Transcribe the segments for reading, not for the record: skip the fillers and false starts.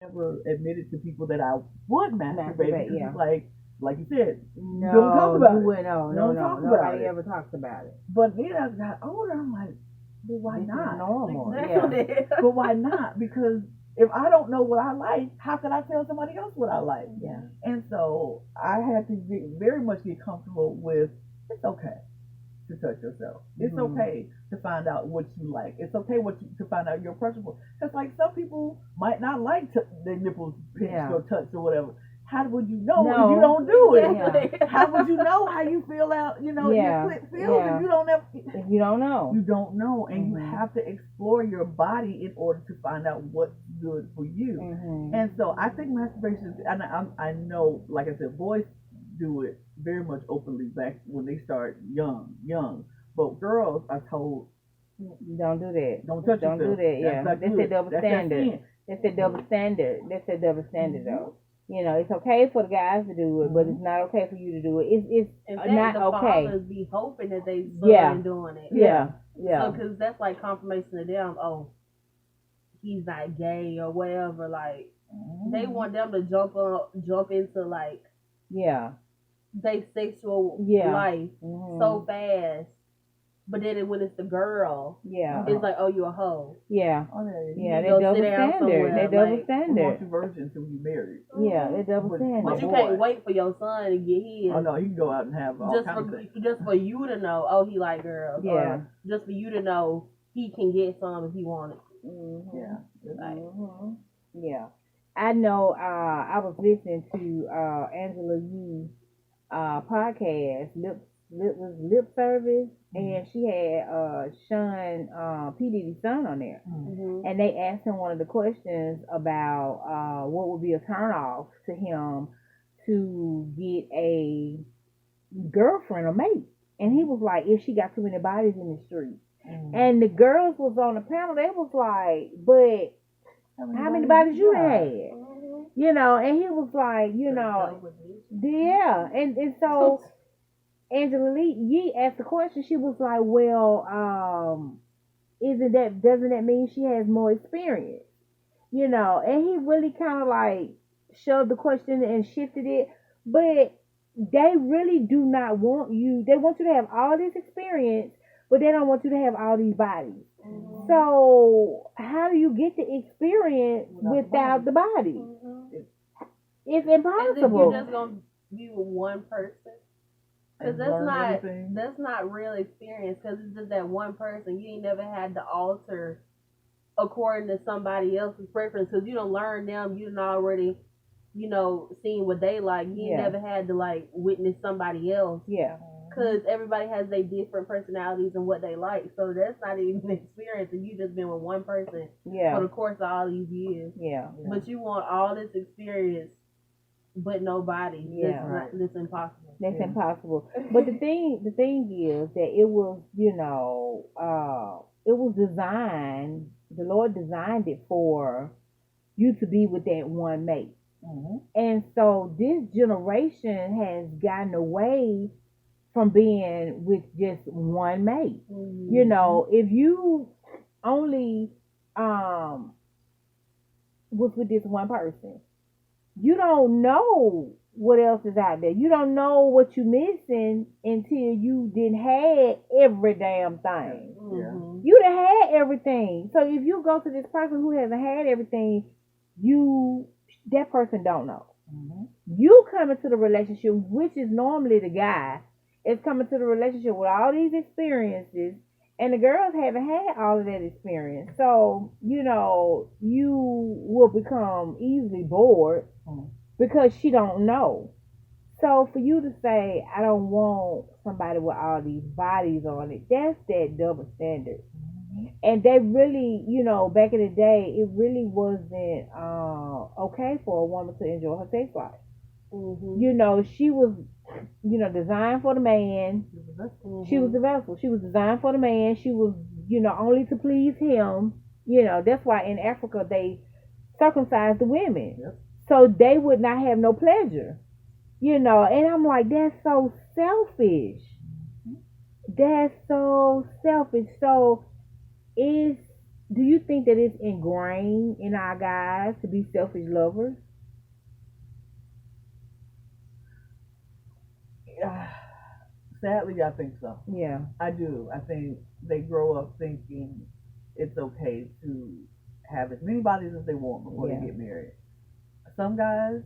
never admitted to people that I would masturbate Masturbate, because yeah. it's like you said, you don't talk No, about you it. would no, You no, don't no. talk about Nobody it. ever talks about it. But then as I got older, I'm like, well, why This is not? normal. Exactly. Yeah. But why not? Because if I don't know what I like, how can I tell somebody else what I like? Yeah. And so I had to very much get comfortable with it's okay to touch yourself. It's Mhm. okay to find out what you like. It's okay to find out your preference. Because like some people might not like their nipples pinched Yeah. or touched or whatever. How would you know if No. you don't do it? Exactly. How would you know how you feel out? You know Yeah. your clit feels Yeah. if you don't have. If you don't know. You don't know, and you Mhm. have to explore your body in order to find out what's good for you. Mhm. And so I think masturbation, and I know, like I said, boys do it very much openly back when they start young. But girls are told, Don't do that. don't touch Don't yourself. do that. Yeah. That's not That's a good. double That's that standard. sin. That's a double standard. That's a double standard, Mhm. though. You know, it's okay for the guys to do it, but Mhm. it's not okay for you to do it. It's In fact, not the okay. fathers be hoping that they son Yeah. doing it. Yeah. So, Yeah. because that's like confirmation to them, oh, he's not gay or whatever. Like, they want them to jump into like Yeah. they sexual Yeah. life Mhm. so fast. But then when it's the girl, Yeah. it's like, oh, you a hoe. Yeah. Oh, yeah. Yeah. You They go double sit down standard. somewhere, They double like, We standard. want you virgin until you married. Yeah. They double But- standard. But you boy. can't wait for your son to get his. Oh no, he can go out and have all just kinds of for things. just for you to know, oh, he like girls. Yeah. Or just for you to know he can get some if he wanted. Mhm. Yeah. Mhm. Yeah. I know. I was listening to Angela Yee podcast, lip service, and she had Sean P Diddy's son on there, Mm-hmm. and they asked him one of the questions about what would be a turnoff to him to get a girlfriend or mate, and he was like, if she got too many bodies in the street. And the girls was on the panel. They was like, "But how many bodies you had?" You know, and he was like, you know, yeah. And so Angela Yee asked the question. She was like, "Well, doesn't that mean she has more experience?" You know, and he really kind of like shoved the question and shifted it, but they really do not want you. They want you to have all this experience, but they don't want you to have all these bodies. Mm-hmm. So how do you get the experience without the body? Mm-hmm. It's And then impossible. you're just gonna be with one person, because And that's learn not everything. that's not real experience. Because it's just that one person. You ain't never had to alter according to somebody else's preference. Because you don't learn them. You done already, seen what they like. You ain't Yeah. never had to like witness somebody else. Yeah. Because everybody has their different personalities and what they like. So that's not even an experience. And you just been with one person for Yeah. the course of all these years. Yeah. But you want all this experience, but nobody. Yeah. That's impossible. That's Yeah. impossible. But the thing is that it was, it was designed. The Lord designed it for you to be with that one mate. Mm-hmm. And so this generation has gotten away from being with just one mate. Mm-hmm. You know, if you only was with this one person, you don't know what else is out there. You don't know what you're missing until you didn't have every damn thing. Mm-hmm. You done had everything. So if you go to this person who hasn't had everything, that person don't know. Mm-hmm. You come into the relationship, which is normally the guy, is coming to the relationship with all these experiences, and the girls haven't had all of that experience. So, you will become easily bored because she don't know. So for you to say, I don't want somebody with all these bodies on it, that's that double standard. And they really, back in the day, it really wasn't okay for a woman to enjoy her sex life. Mm-hmm. She was, designed for the man. Mm-hmm. She was the vessel. She was designed for the man. She was, only to please him. That's why in Africa they circumcised the women. Yep. So they would not have no pleasure. And I'm like, that's so selfish. That's so selfish. So it's Do you think that it's ingrained in our guys to be selfish lovers? Sadly, I think so. Yeah. I do. I think they grow up thinking it's okay to have as many bodies as they want before Yeah. they get married. Some guys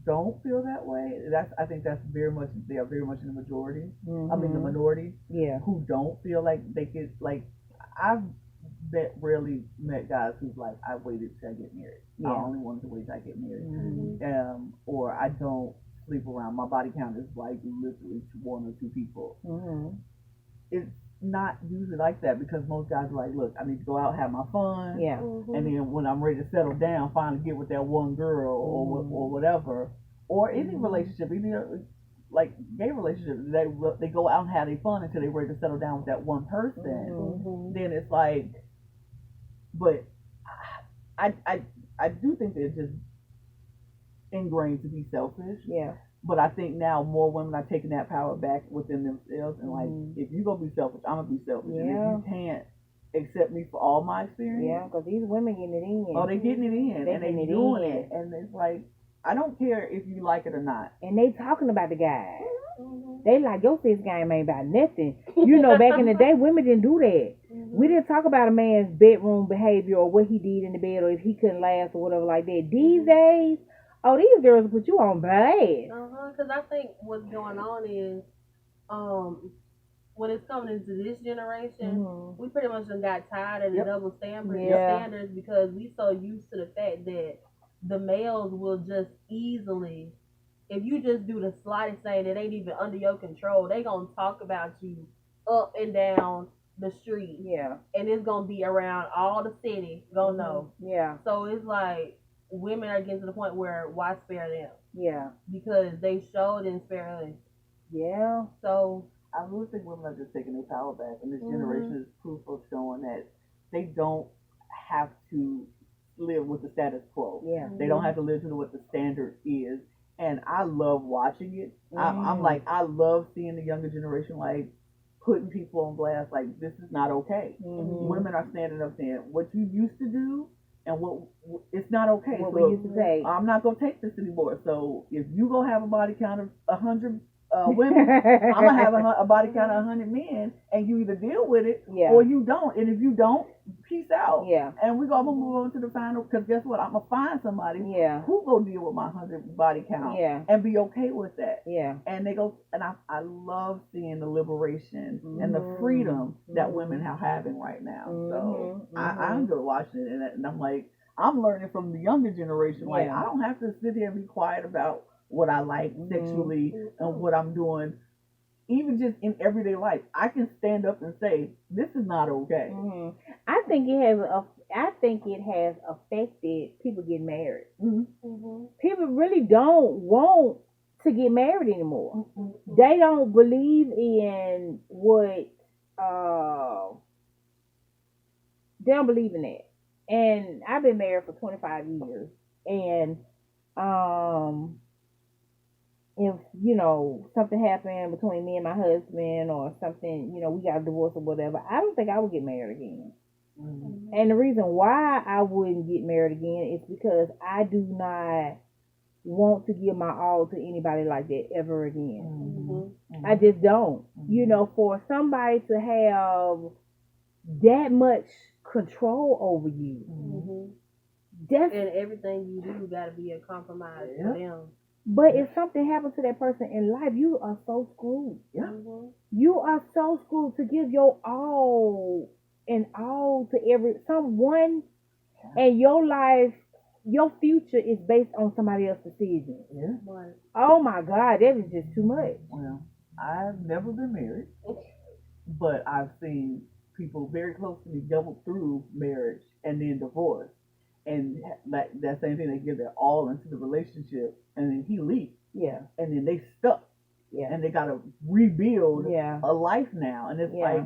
don't feel that way. I think that's very much they are very much in the majority. I mean the Mhm. minority Yeah. who don't feel like they could like I've rarely met guys who's like I waited till I get married. I Yeah. only wanted to wait till I get married. Mhm. Or I don't sleep around. My body count is like literally one or two people. Mhm. It's not usually like that because most guys are like, look, I need to go out, have my fun, Yeah. and then when I'm ready to settle down, finally get with that one girl or whatever, or any relationship, even like gay relationships, they go out and have their fun until they're ready to settle down with that one person. Mhm. Then it's like, but I do think they're just ingrained to be selfish. Yeah. But I think now more women are taking that power back within themselves and like, Mhm. if you gonna be selfish, I'm gonna be selfish. And if Yeah. you can't accept me for all my Yeah. experience, Because these women getting it in. oh, they getting it in They and they getting it doing in. it, and it's like, I don't care if you like it or not. And they talking about the guys. Mhm. They like your sex game ain't about nothing. You know, back in the day, women didn't do that. We didn't talk about a man's bedroom behavior or what he did in the bed or if he couldn't last or whatever like that. These days, oh, these girls put you on blast. Because I think what's going on is, when it's coming into this generation, Mhm. we pretty much done got tired of the Yep. double Yeah. standards because we so used to the fact that the males will just easily, if you just do the slightest thing that ain't even under your control, they gonna talk about you up and down the street, Yeah. and it's gonna be around all the city. Gonna know. Yeah. So it's like women are getting to the point where why spare them Yeah. because they showed unfairly. Yeah. So I really think women are just taking their power back, and this Mhm. generation is proof of showing that they don't have to live with the status quo. Yeah. They don't have to live to what the standard is. And I love watching it. I'm like, I love seeing the younger generation like putting people on blast. Like, this is not okay. Mhm. Women are standing up saying what you used to do and what it's not okay. What So we used to say. I'm not gonna take this anymore. So if you gonna have a body count of 100 women, I'm gonna have a body count of 100 men, and you either deal with it Yeah. or you don't. And if you don't, peace out. Yeah. And we're gonna move on to the final. Because guess what? I'm gonna find somebody Yeah. who go deal with my 100 body count Yeah. and be okay with that. Yeah. And they go, and I love seeing the liberation and the Mhm. freedom that Mhm. women are having right now. So Mhm. I enjoy watching it, and I'm like, I'm learning from the younger generation. Like, Yeah. I don't have to sit here and be quiet about what I like sexually and what I'm doing. Even just in everyday life, I can stand up and say, this is not okay. Mhm. I think it has affected people getting married. Mhm. People really don't want to get married anymore. They don't believe in what they don't believe in that. And I've been married for 25 years, and if something happened between me and my husband or something, we got a divorce or whatever, I don't think I would get married again. And the reason why I wouldn't get married again is because I do not want to give my all to anybody like that ever again. I just don't. For somebody to have that much control over you, that's, and everything you do got to be a compromise for them. but if something happens to that person in life, you are so screwed. Yeah. You are so screwed to give your all and all to someone, and your life, your future is based on somebody else's decision. Yeah. Right. Oh my God, that is just too much. Well, I've never been married, but I've seen people very close to me double through marriage and then divorce. And like that same thing, they give their all into the relationship, and then he leaves. Yeah. And then they stuck. Yeah. And they gotta rebuild Yeah. a life now. And it's Yeah. like,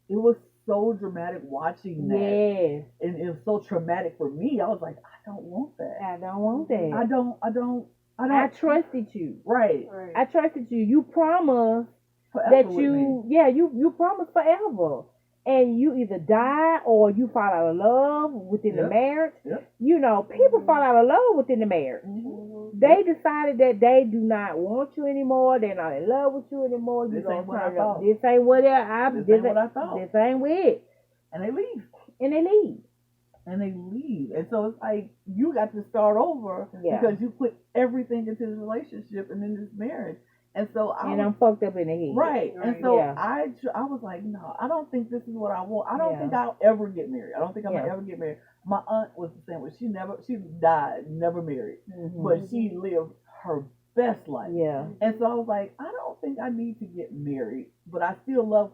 it was so dramatic watching that. Yes. And it was so traumatic for me. I was like, I don't want that. I don't want that. I don't. I trusted you. Right. Right. I trusted you. You promised Forever that with me. you promised forever. and you either die or you fall out of love within the Yep. marriage. Yep. You know, people fall out of love within the marriage. Mm-hmm. They decided that they do not want you anymore. They're not in love with you anymore. You This gonna ain't what I turn up. thought. This ain't what I thought. This ain't with it. And they leave. And they leave. And so it's like you got to start over Yeah. because you put everything into this relationship and in this marriage. And so And I'm fucked up in the head. right. And Right. so Yeah. I was like, no, I don't think this is what I want. I don't Yeah. think I'll ever get married. I don't think I'm Yeah. gonna ever get married. My aunt was the same way. She died, never married, Mhm. but she lived her best life. Yeah. And so I was like, I don't think I need to get married, but I still love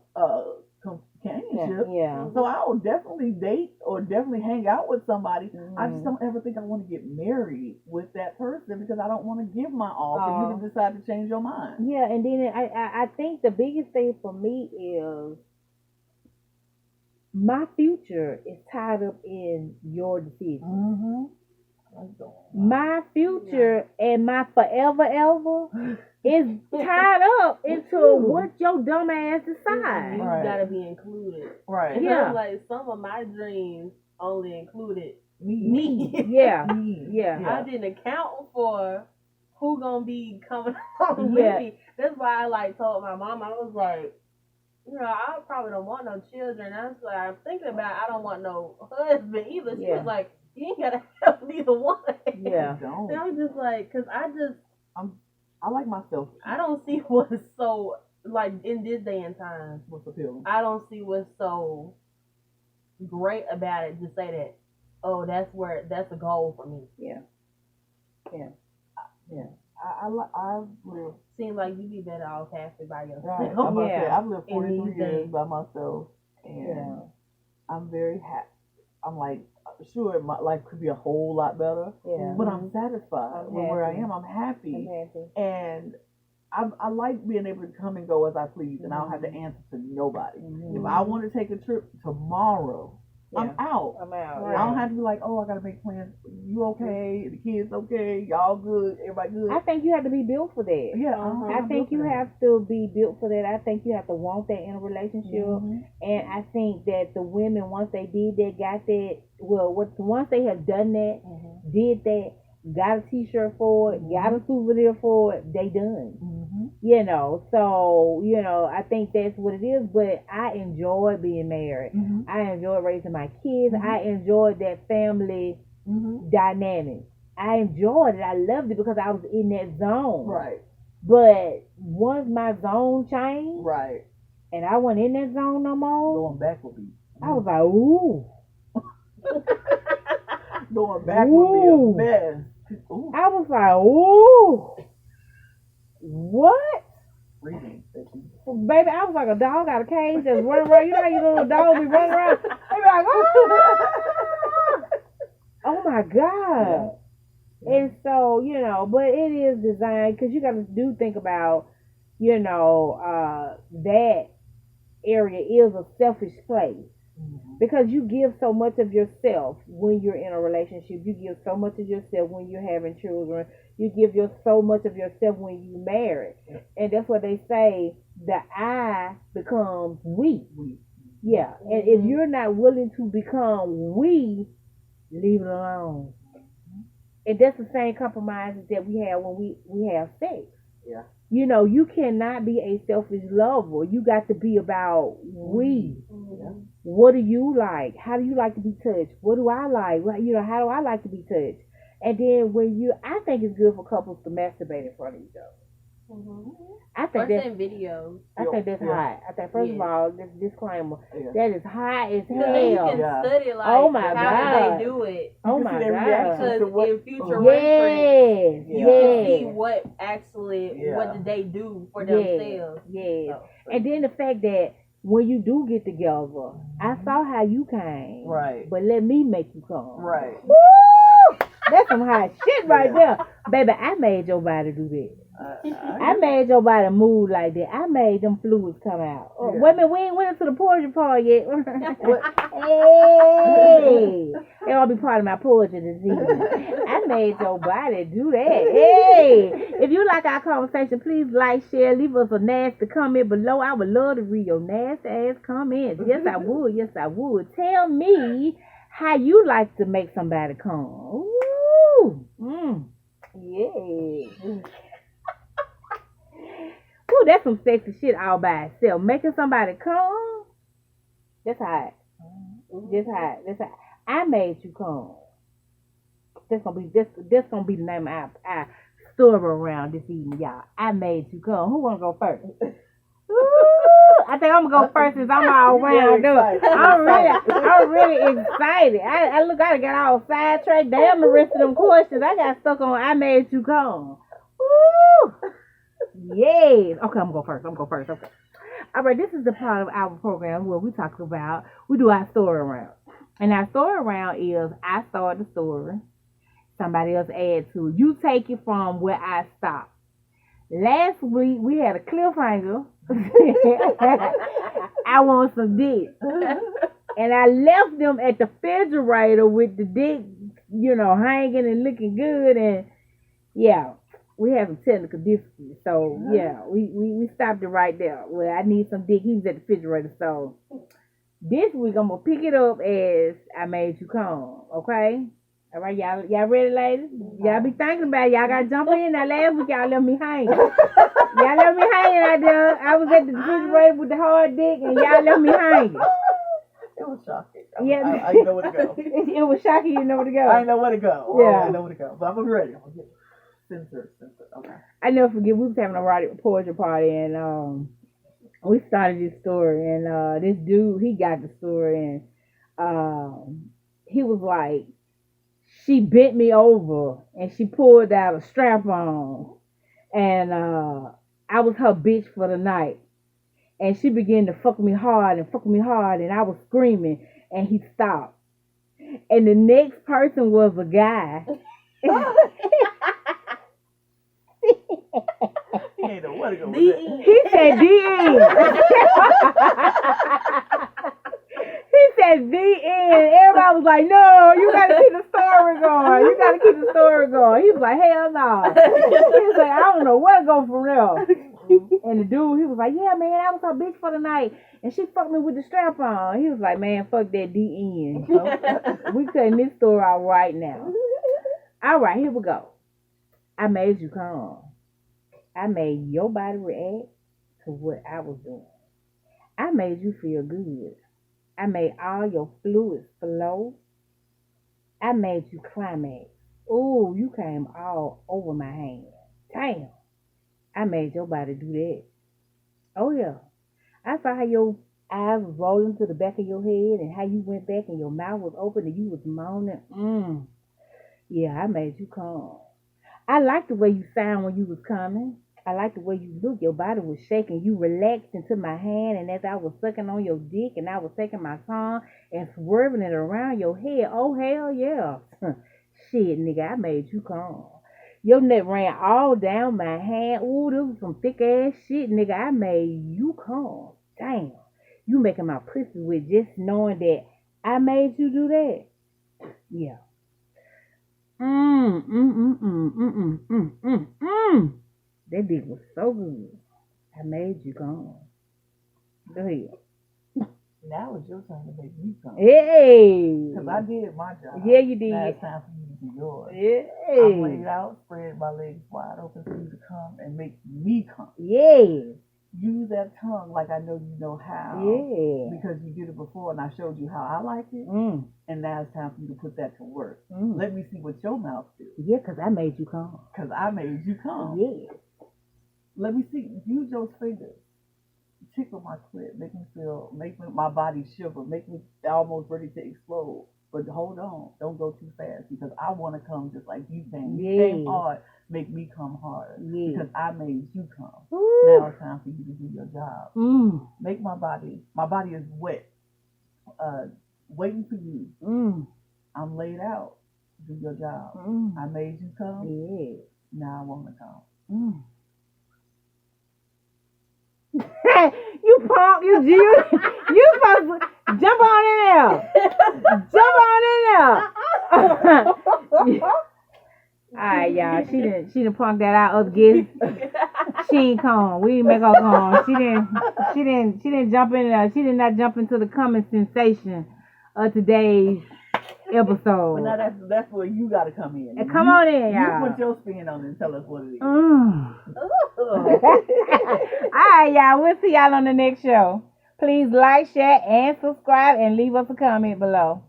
companionship. Yeah. So I will definitely date or definitely hang out with somebody. I just Mhm. don't ever think I want to get married with that person because I don't want to give my all for you Oh. to decide to change your mind. Yeah, and then I think the biggest thing for me is my future is tied up in your decision. Mm-hmm. My future and my forever ever is tied up into what your dumb ass decide. You Right. gotta be included. Right. And Yeah. I'm like, some of my dreams only included Me. me. Yeah. Me. Yeah. I didn't account for who gonna be coming along Yeah. with me. That's why I like told my mom, I was like, you know, I probably don't want no children. I was like, I'm thinking about I don't want no husband either. She Yeah. was like, you ain't gotta have neither one. Yeah. I don't. And I was just like, cause I like myself. I don't see what's so like in this day and time. What's appealing? I don't see what's so great about it to say that, oh, that's a goal for me. I live. Seems like you be better off happy by yourself. Right. I'm about to say, Yeah. I've lived In 43 these years days. by myself, and Yeah. I'm very happy. I'm like, sure, my life could be a whole lot better, Yeah. but I'm satisfied I'm with where I happy. am. I'm happy, I'm happy. and I like being able to come and go as I please, and I don't have to answer to nobody. Mhm. If I want to take a trip tomorrow, I'm Yeah. out. I'm out. Right. I don't have to be like, oh, I gotta make plans. You okay? The kids okay? Y'all good? Everybody good? I think you have to be built for that. Yeah, I think you have to be built for that. I think you have to want that in a relationship. Mhm. And I think that the women, once they did that, got that, once they have done that, Mhm. did that, got a t-shirt for it, got a souvenir for it, they done. Mhm. You know, so, you know, I think that's what it is. But I enjoy being married. Mhm. I enjoy raising my kids. Mhm. I enjoyed that family Mhm. dynamic. I enjoyed it. I loved it because I was in that zone. Right. But once my zone changed Right. and I wasn't in that zone no more, Going back would be. I was like, ooh. Going back would be Ooh. a mess. Ooh. I was like, ooh. What? Freezing. Baby, I was like a dog out of cage just running around. You know how you little dog be running around? They be like, oh my God. And so, you know, but it is designed because you got to do think about, you know, that area is a selfish place Mhm. because you give so much of yourself when you're in a relationship. You give so much of yourself when you're having children. You give so much of yourself when you marry. Yep. And that's what they say, the I becomes we. We. Yeah. And if you're not willing to become we, leave it alone. And that's the same compromises that we have when we have sex. Yeah. You know, you cannot be a selfish lover. You got to be about we. Yeah. What do you like? How do you like to be touched? What do I like? Well, you know, how do I like to be touched? And then I think it's good for couples to masturbate in front of each other. I Or think that's send videos. hot. I think first of Yeah. all, this disclaimer, Yeah. that is hot as Because then you hell. can Yeah. study like Oh my how God. did they do it. Oh You my can see their God. reaction to Because what- in future Yeah. reference, Yes, you can see yes, what actually Yeah. what did they do for yes, themselves. yes. So, And then the fact that when you do get together, I saw how you came. Right. But let me make you come. Right. Woo! That's some hot shit right Yeah. there. Baby, I made your body do that. I made your body move like that. I made them fluids come out. Oh, Yeah. wait a minute, we ain't went into the poetry part yet. Hey, it all be part of my poetry this evening. I made your body do that. Hey, if you like our conversation, please like, share, leave us a nasty comment below. I would love to read your nasty ass comments. Yes, I would. Yes, I would. Tell me how you like to make somebody come. Ooh, yeah. Ooh, that's some sexy shit all by itself. Making somebody come, that's hot. That's hot. That's hot. I made you come. That's gonna be the name of our story around this evening, y'all. I made you come. Who wanna go first? Ooh, I think I'm gonna go first since I'm all wound up. I'm really excited. I got all sidetracked. Damn the rest of them questions. I got stuck on I made you come. Woo! Yes. Okay, I'm gonna go first. Okay. All right, this is the part of our program where we do our story round. And our story round is I start the story, somebody else add to it. You take it from where I stopped. Last week we had a cliffhanger. I want some dick. And I left them at the refrigerator with the dick, hanging and looking good. And yeah, we have some technical difficulties. So yeah, we stopped it right there. Well, I need some dick. He was at the refrigerator. So this week I'm gonna pick it up as I made you come. Okay? All right, y'all ready, ladies? Y'all be thinking about it. Y'all gotta jump in. Now last week y'all left me hanging. Y'all left me hanging out there. I was at the refrigerator with the hard dick, and y'all left me hanging. It was shocking. Yeah. I didn't know where to go. It was shocking. You didn't know where to go. I didn't know where to go. Yeah. I didn't know where to go. But I'm ready. I'm gonna get censor. Okay. I never forget. We was having a poetry party, and we started this story, and this dude, he got the story, and he was like, she bent me over and she pulled out a strap on, and I was her bitch for the night, and she began to fuck me hard, and I was screaming, and he stopped, and the next person was a guy. He ain't know where to go with that. He said D-N. He said D-N. Everybody was like, no, you gotta keep the story going. He was like, hell no. He was like, I don't know where to go from there. And the dude, he was like, yeah, man, I was her bitch for the night, and she fucked me with the strap on. He was like, man, fuck that D-N. We cutting this story out right now. All right, here we go. I made you come. I made your body react to what I was doing. I made you feel good. I made all your fluids flow. I made you climax. Ooh, you came all over my hand. Damn. I made your body do that. Oh, yeah. I saw how your eyes was rolling to the back of your head and how you went back and your mouth was open and you was moaning. Yeah, I made you come. I like the way you sound when you was coming. I like the way you look. Your body was shaking. You relaxed into my hand, and as I was sucking on your dick, and I was taking my tongue and swerving it around your head. Oh, hell yeah. Shit, nigga, I made you come. Your neck ran all down my hand. Ooh, this was some thick-ass shit, nigga. I made you come. Damn. You making my pussy with just knowing that I made you do that. Yeah. That dick was so good. I made you come. Go ahead. Now it's your turn to make me come. Hey. Because I did my job. Yeah, you did. Now it's time for you to do yours. Yeah. I'm laid out, spread my legs wide open for you to come and make me come. Yeah. Use that tongue like I know you know how. Yeah. Because you did it before and I showed you how I like it. And now it's time for you to put that to work. Let me see what your mouth do. Yeah, because I made you come. Because I made you come. Yeah. Let me see. Use those fingers. Tickle my clit. Make my body shiver. Make me almost ready to explode. But hold on. Don't go too fast because I want to come just like you came. You came hard. Make me come harder. Yeah. Because I made you come. Ooh. Now it's time for you to do your job. Make my body is wet. Waiting for you. I'm laid out. Do your job. I made you come. Yeah. Now I want to come. You punk, you supposed to jump on in there. Jump on in there. Alright, y'all. She didn't punk that out of guest. She ain't come. We didn't make her come. She didn't jump in there. She did not jump into the coming sensation of today's episode. But now that's where you gotta come in. And come on in, You y'all. put your spin on it and tell us what it is. Alright, y'all. We'll see y'all on the next show. Please like, share, and subscribe, and leave us a comment below.